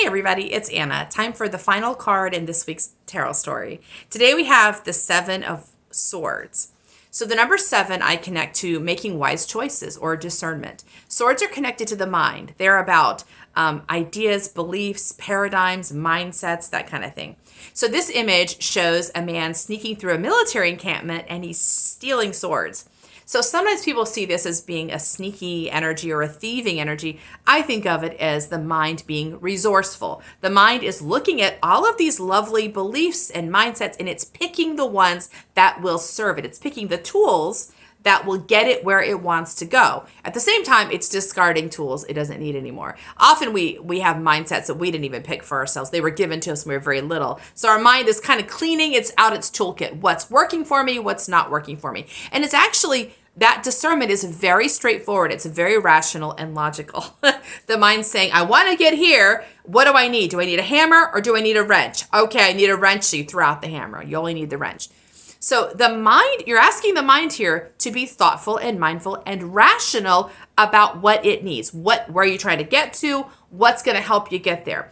everybody, it's Anna. Time for the final card in this week's tarot story. Today we have the Seven of Swords. So the number 7 I connect to making wise choices or discernment. Swords are connected to the mind. They're about ideas, beliefs, paradigms, mindsets, that kind of thing. So this image shows a man sneaking through a military encampment and he's stealing swords. So sometimes people see this as being a sneaky energy or a thieving energy. I think of it as the mind being resourceful. The mind is looking at all of these lovely beliefs and mindsets, and it's picking the ones that will serve it. It's picking the tools that will get it where it wants to go. At the same time, it's discarding tools it doesn't need anymore. Often we have mindsets that we didn't even pick for ourselves. They were given to us when we were very little. So our mind is kind of cleaning its toolkit. What's working for me, what's not working for me. And it's actually, that discernment is very straightforward. It's very rational and logical. The mind's saying, I want to get here. What do I need? Do I need a hammer or do I need a wrench? Okay, I need a wrench, so you throw out the hammer. You only need the wrench. So the mind, you're asking the mind here to be thoughtful and mindful and rational about what it needs. Where are you trying to get to? What's going to help you get there?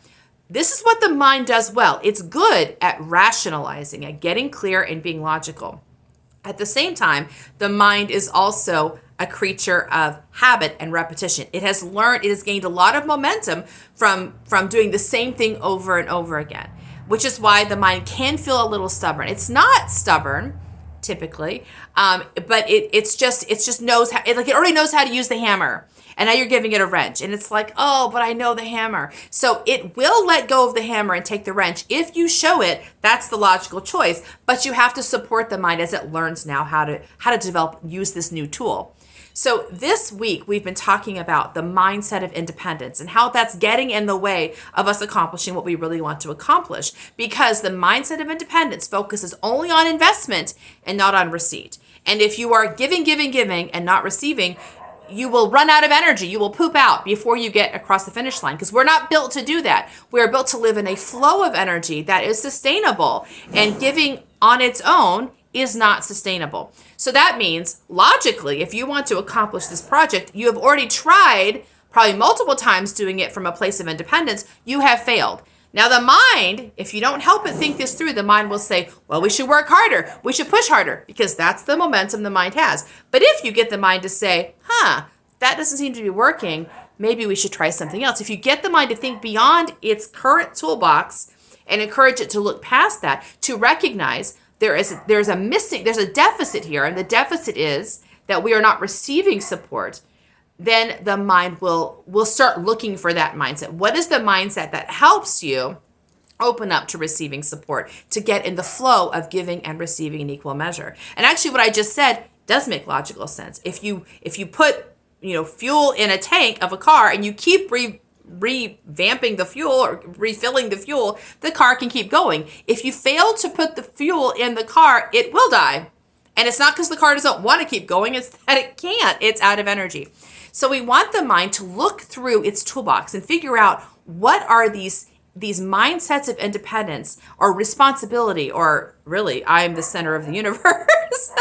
This is what the mind does well. It's good at rationalizing, at getting clear and being logical. At the same time, the mind is also a creature of habit and repetition. It has gained a lot of momentum from doing the same thing over and over again, which is why the mind can feel a little stubborn. It's not stubborn, typically, but it just knows how. It already knows how to use the hammer, and now you're giving it a wrench, and it's like, oh, but I know the hammer. So it will let go of the hammer and take the wrench if you show it. That's the logical choice, but you have to support the mind as it learns now how to use this new tool. So this week, we've been talking about the mindset of independence and how that's getting in the way of us accomplishing what we really want to accomplish, because the mindset of independence focuses only on investment and not on receipt. And if you are giving, and not receiving, you will run out of energy. You will poop out before you get across the finish line, because we're not built to do that. We're built to live in a flow of energy that is sustainable, and giving on its own is not sustainable. So that means, logically, if you want to accomplish this project, you have already tried probably multiple times doing it from a place of independence, you have failed. Now the mind, if you don't help it think this through, the mind will say, well, we should work harder, we should push harder, because that's the momentum the mind has. But if you get the mind to say, that doesn't seem to be working, maybe we should try something else. If you get the mind to think beyond its current toolbox and encourage it to look past that, to recognize there's a deficit here, and the deficit is that we are not receiving support, then the mind will start looking for that mindset. What is the mindset that helps you open up to receiving support, to get in the flow of giving and receiving in equal measure? And actually what I just said does make logical sense. If you put fuel in a tank of a car and you keep revamping the fuel or refilling the fuel, the car can keep going. If you fail to put the fuel in the car, it will die. And it's not because the car doesn't want to keep going, it's that it can't. It's out of energy. So we want the mind to look through its toolbox and figure out what are these mindsets of independence or responsibility, or really, I'm the center of the universe,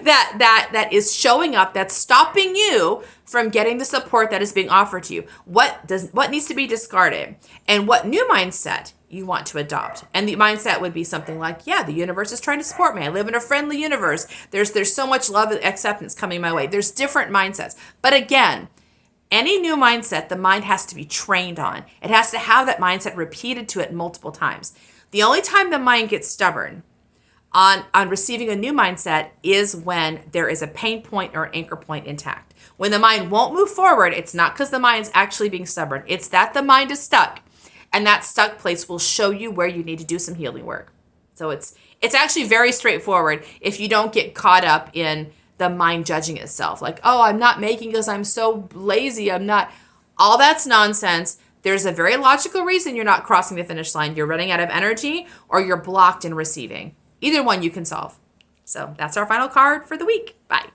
that is showing up, that's stopping you from getting the support that is being offered to you. What needs to be discarded, and what new mindset you want to adopt. And the mindset would be something like, the universe is trying to support me. I live in a friendly universe. There's so much love and acceptance coming my way. There's different mindsets. But again, any new mindset, the mind has to be trained on. It has to have that mindset repeated to it multiple times. The only time the mind gets stubborn on receiving a new mindset is when there is a pain point or an anchor point intact. When the mind won't move forward, it's not because the mind's actually being stubborn. It's that the mind is stuck. And that stuck place will show you where you need to do some healing work. So it's actually very straightforward if you don't get caught up in the mind judging itself. Like, oh, I'm not making because I'm so lazy. I'm not. All that's nonsense. There's a very logical reason you're not crossing the finish line. You're running out of energy, or you're blocked in receiving. Either one you can solve. So that's our final card for the week. Bye.